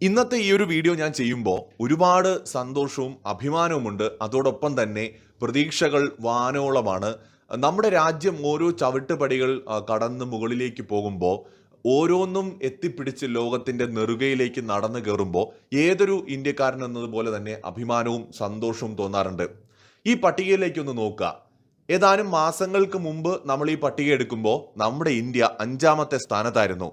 ഇന്നത്തെ ഈ ഒരു വീഡിയോ ഞാൻ ചെയ്യുമ്പോൾ ഒരുപാട് സന്തോഷവും അഭിമാനവുമുണ്ട്. അതോടൊപ്പം തന്നെ പ്രതീക്ഷകൾ വാനോളമാണ്. നമ്മുടെ രാജ്യം ഓരോ ചവിട്ടുപടികൾ കടന്ന് മുകളിലേക്ക് പോകുമ്പോൾ ഓരോന്നും എത്തിപ്പിടിച്ച് ലോകത്തിൻ്റെ നെറുകയിലേക്ക് നടന്നു കയറുമ്പോൾ ഏതൊരു ഇന്ത്യക്കാരൻ എന്നതുപോലെ തന്നെ അഭിമാനവും സന്തോഷവും തോന്നാറുണ്ട്. ഈ പട്ടികയിലേക്കൊന്ന് നോക്കുക. ഏതാനും മാസങ്ങൾക്ക് മുമ്പ് നമ്മൾ ഈ പട്ടിക എടുക്കുമ്പോൾ നമ്മുടെ ഇന്ത്യ 5ാമത്തെ സ്ഥാനത്തായിരുന്നു.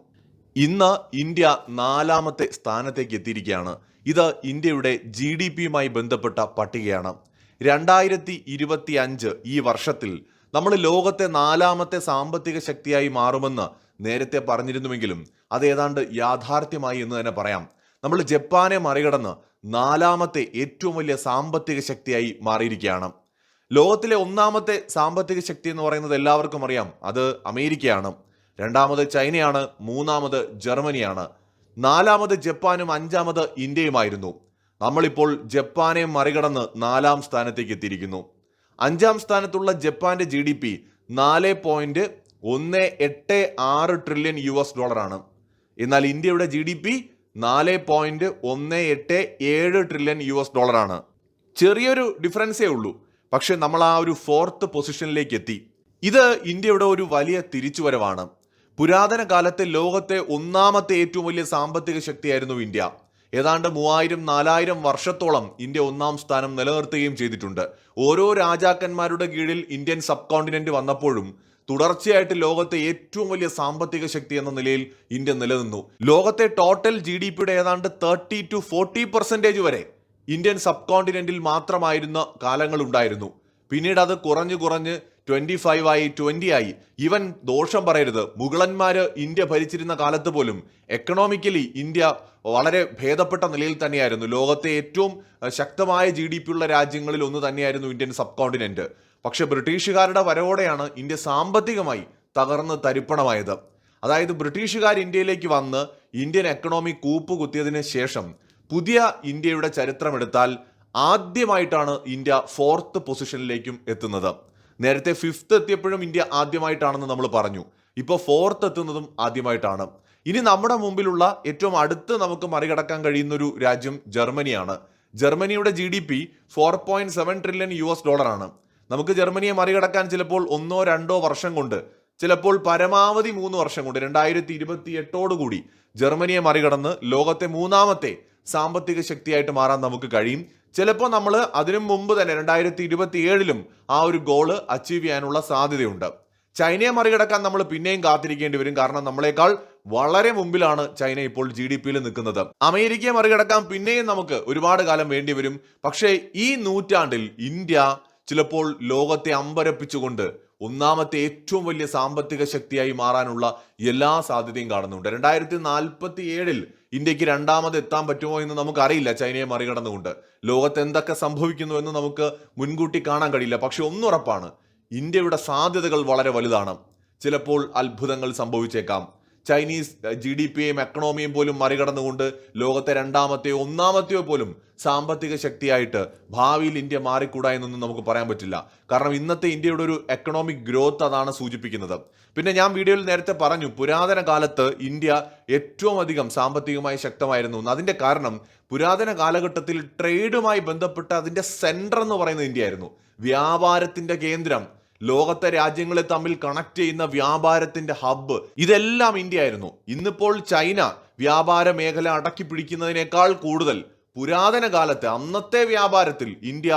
ഇന്ന് ഇന്ത്യ 4ാമത്തെ സ്ഥാനത്തേക്ക് എത്തിയിരിക്കുകയാണ്. ഇത് ഇന്ത്യയുടെ GDPയുമായി ബന്ധപ്പെട്ട പട്ടികയാണ്. 2025 ഈ വർഷത്തിൽ നമ്മൾ ലോകത്തെ 4ാമത്തെ സാമ്പത്തിക ശക്തിയായി മാറുമെന്ന് നേരത്തെ പറഞ്ഞിരുന്നുവെങ്കിലും അത് ഏതാണ്ട് യാഥാർത്ഥ്യമായി എന്ന് തന്നെ പറയാം. നമ്മൾ ജപ്പാനെ മറികടന്ന് 4ാമത്തെ ഏറ്റവും വലിയ സാമ്പത്തിക ശക്തിയായി മാറിയിരിക്കുകയാണ്. ലോകത്തിലെ 1ാമത്തെ സാമ്പത്തിക ശക്തി എന്ന് പറയുന്നത് എല്ലാവർക്കും അറിയാം, അത് അമേരിക്കയാണ്. 2ാമത് ചൈനയാണ്. 3ാമത് ജർമ്മനിയാണ്. 4ാമത് ജപ്പാനും 5ാമത് ഇന്ത്യയുമായിരുന്നു. നമ്മളിപ്പോൾ ജപ്പാനെ മറികടന്ന് 4ാം സ്ഥാനത്തേക്ക് എത്തിയിരിക്കുന്നു. 5ാം സ്ഥാനത്തുള്ള ജപ്പാന്റെ GDP 4.186 ട്രില്യൺ ആണ്. എന്നാൽ ഇന്ത്യയുടെ GDP 4.187 ട്രില്യൺ ആണ്. ചെറിയൊരു ഡിഫറൻസേ ഉള്ളൂ. പക്ഷെ നമ്മൾ ആ ഒരു 4th പൊസിഷനിലേക്ക് എത്തി. ഇത് ഇന്ത്യയുടെ ഒരു വലിയ തിരിച്ചുവരവാണ്. പുരാതന കാലത്തെ ലോകത്തെ 1ാമത്തെ ഏറ്റവും വലിയ സാമ്പത്തിക ശക്തിയായിരുന്നു ഇന്ത്യ. ഏതാണ്ട് 3000-4000 വർഷത്തോളം ഇന്ത്യ 1ാം സ്ഥാനം നിലനിർത്തുകയും ചെയ്തിട്ടുണ്ട്. ഓരോ രാജാക്കന്മാരുടെ കീഴിൽ ഇന്ത്യൻ സബ് കോണ്ടിനെന്റ് വന്നപ്പോഴും തുടർച്ചയായിട്ട് ലോകത്തെ ഏറ്റവും വലിയ സാമ്പത്തിക ശക്തി എന്ന നിലയിൽ ഇന്ത്യ നിലനിന്നു. ലോകത്തെ ടോട്ടൽ GDPയുടെ ഏതാണ്ട് 30-40% വരെ ഇന്ത്യൻ സബ് കോണ്ടിനെന്റിൽ മാത്രമായിരുന്ന കാലങ്ങളുണ്ടായിരുന്നു. പിന്നീട് അത് കുറഞ്ഞ് 25 ആയി, 20 ആയി. ഈവൻ ദോഷം പറയരുത്, മുഗളന്മാര് ഇന്ത്യ ഭരിച്ചിരുന്ന കാലത്ത് പോലും എക്കണോമിക്കലി ഇന്ത്യ വളരെ ഭേദപ്പെട്ട നിലയിൽ തന്നെയായിരുന്നു. ലോകത്തെ ഏറ്റവും ശക്തമായ GDP ഉള്ള രാജ്യങ്ങളിൽ ഒന്ന് തന്നെയായിരുന്നു ഇന്ത്യൻ സബ് കോണ്ടിനെന്റ്. പക്ഷെ ബ്രിട്ടീഷുകാരുടെ വരവോടെയാണ് ഇന്ത്യ സാമ്പത്തികമായി തകർന്ന് തരിപ്പണമായത്. അതായത് ബ്രിട്ടീഷുകാർ ഇന്ത്യയിലേക്ക് വന്ന് ഇന്ത്യൻ എക്കണോമി കൂപ്പുകുത്തിയതിന് ശേഷം പുതിയ ഇന്ത്യയുടെ ചരിത്രമെടുത്താൽ ആദ്യമായിട്ടാണ് ഇന്ത്യ 4th പൊസിഷനിലേക്കും എത്തുന്നത്. നേരത്തെ 5th എത്തിയപ്പോഴും ഇന്ത്യ ആദ്യമായിട്ടാണെന്ന് നമ്മൾ പറഞ്ഞു. ഇപ്പോൾ 4th എത്തുന്നതും ആദ്യമായിട്ടാണ്. ഇനി നമ്മുടെ മുമ്പിലുള്ള ഏറ്റവും അടുത്ത് നമുക്ക് മറികടക്കാൻ കഴിയുന്ന ഒരു രാജ്യം ജർമ്മനിയാണ്. ജർമ്മനിയുടെ GDP 4.7 ട്രില്യൺ ആണ്. നമുക്ക് ജർമ്മനിയെ മറികടക്കാൻ ചിലപ്പോൾ 1-2 വർഷം കൊണ്ട്, ചിലപ്പോൾ പരമാവധി 3 വർഷം കൊണ്ട് 2028 കൂടി ജർമ്മനിയെ മറികടന്ന് ലോകത്തെ 3ാമത്തെ സാമ്പത്തിക ശക്തിയായിട്ട് മാറാൻ നമുക്ക് കഴിയും. ചിലപ്പോൾ നമ്മൾ അതിനു മുമ്പ് തന്നെ 2027 ആ ഒരു ഗോള് അച്ചീവ് ചെയ്യാനുള്ള സാധ്യതയുണ്ട്. ചൈനയെ മറികടക്കാൻ നമ്മൾ പിന്നെയും കാത്തിരിക്കേണ്ടി വരും. കാരണം നമ്മളെക്കാൾ വളരെ മുമ്പിലാണ് ചൈന ഇപ്പോൾ GDPയിൽ നിൽക്കുന്നത്. അമേരിക്കയെ മറികടക്കാൻ പിന്നെയും നമുക്ക് ഒരുപാട് കാലം വേണ്ടി വരും. പക്ഷേ ഈ നൂറ്റാണ്ടിൽ ഇന്ത്യ ചിലപ്പോൾ ലോകത്തെ അമ്പരപ്പിച്ചുകൊണ്ട് 1ാമത്തെ ഏറ്റവും വലിയ സാമ്പത്തിക ശക്തിയായി മാറാനുള്ള എല്ലാ സാധ്യതയും കാണുന്നുണ്ട്. 2047 ഇന്ത്യക്ക് 2ാമത് എത്താൻ പറ്റുമോ എന്ന് നമുക്കറിയില്ല. ചൈനയെ മറികടന്നുകൊണ്ട് ലോകത്ത് എന്തൊക്കെ സംഭവിക്കുന്നു എന്ന് നമുക്ക് മുൻകൂട്ടി കാണാൻ കഴിയില്ല. പക്ഷെ ഒന്നുറപ്പാണ്, ഇന്ത്യയുടെ സാധ്യതകൾ വളരെ വലുതാണ്. ചിലപ്പോൾ അത്ഭുതങ്ങൾ സംഭവിച്ചേക്കാം. ചൈനീസ് GDPയെയും എക്കണോമിയും പോലും മറികടന്നുകൊണ്ട് ലോകത്തെ 2ാമത്തെയോ 1ാമത്തെയോ പോലും സാമ്പത്തിക ശക്തിയായിട്ട് ഭാവിയിൽ ഇന്ത്യ മാറിക്കൂടാ എന്നൊന്നും നമുക്ക് പറയാൻ പറ്റില്ല. കാരണം ഇന്നത്തെ ഇന്ത്യയുടെ ഒരു എക്കണോമിക് ഗ്രോത്ത് അതാണ് സൂചിപ്പിക്കുന്നത്. പിന്നെ ഞാൻ വീഡിയോയിൽ നേരത്തെ പറഞ്ഞു, പുരാതന കാലത്ത് ഇന്ത്യ ഏറ്റവും അധികം സാമ്പത്തികമായി ശക്തമായിരുന്നു. അതിന്റെ കാരണം പുരാതന കാലഘട്ടത്തിൽ ട്രേഡുമായി ബന്ധപ്പെട്ട് അതിന്റെ സെന്റർ എന്ന് പറയുന്നത് ഇന്ത്യ ആയിരുന്നു. വ്യാപാരത്തിന്റെ കേന്ദ്രം, ലോകത്തെ രാജ്യങ്ങളെ തമ്മിൽ കണക്ട് ചെയ്യുന്ന വ്യാപാരത്തിന്റെ ഹബ്ബ്, ഇതെല്ലാം ഇന്ത്യ ആയിരുന്നു. ഇന്നിപ്പോൾ ചൈന വ്യാപാര മേഖല അടക്കി പിടിക്കുന്നതിനേക്കാൾ കൂടുതൽ പുരാതന കാലത്തെ അന്നത്തെ വ്യാപാരത്തിൽ ഇന്ത്യ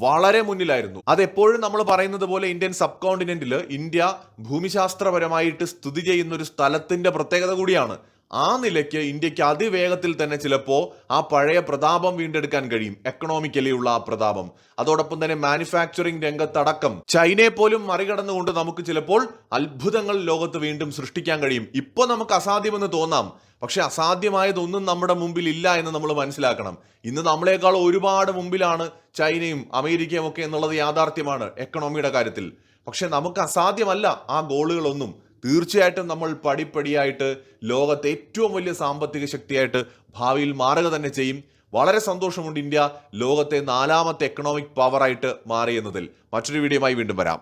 വളരെ മുന്നിലായിരുന്നു. അതെപ്പോഴും നമ്മൾ പറയുന്നത് പോലെ ഇന്ത്യൻ സബ് കോണ്ടിനെന്റിൽ ഇന്ത്യ ഭൂമിശാസ്ത്രപരമായിട്ട് സ്ഥിതി ചെയ്യുന്ന ഒരു സ്ഥലത്തിന്റെ പ്രത്യേകത കൂടിയാണ്. ആ നിലയ്ക്ക് ഇന്ത്യക്ക് അതിവേഗത്തിൽ തന്നെ ചിലപ്പോൾ ആ പഴയ പ്രതാപം വീണ്ടെടുക്കാൻ കഴിയും, എക്കണോമിക്കലി ഉള്ള ആ പ്രതാപം. അതോടൊപ്പം തന്നെ മാനുഫാക്ചറിംഗ് രംഗത്തടക്കം ചൈനയെ പോലും മറികടന്നുകൊണ്ട് നമുക്ക് ചിലപ്പോൾ അത്ഭുതങ്ങൾ ലോകത്ത് വീണ്ടും സൃഷ്ടിക്കാൻ കഴിയും. ഇപ്പൊ നമുക്ക് അസാധ്യമെന്ന് തോന്നാം, പക്ഷെ അസാധ്യമായതൊന്നും നമ്മുടെ മുമ്പിൽ ഇല്ല എന്ന് നമ്മൾ മനസ്സിലാക്കണം. ഇന്ന് നമ്മളെക്കാൾ ഒരുപാട് മുമ്പിലാണ് ചൈനയും അമേരിക്കയും ഒക്കെ എന്നുള്ളത് യാഥാർത്ഥ്യമാണ് എക്കണോമിയുടെ കാര്യത്തിൽ. പക്ഷെ നമുക്ക് അസാധ്യമല്ല ആ ഗോളുകളൊന്നും. തീർച്ചയായിട്ടും നമ്മൾ പടിപ്പടിയായിട്ട് ലോകത്തെ ഏറ്റവും വലിയ സാമ്പത്തിക ശക്തിയായിട്ട് ഭാവിയിൽ മാറുക തന്നെ ചെയ്യും. വളരെ സന്തോഷമുണ്ട് ഇന്ത്യ ലോകത്തെ 4ാമത്തെ എക്കണോമിക് പവറായിട്ട് മാറിയെന്നതിൽ. മറ്റൊരു വീഡിയോയുമായി വീണ്ടും വരാം.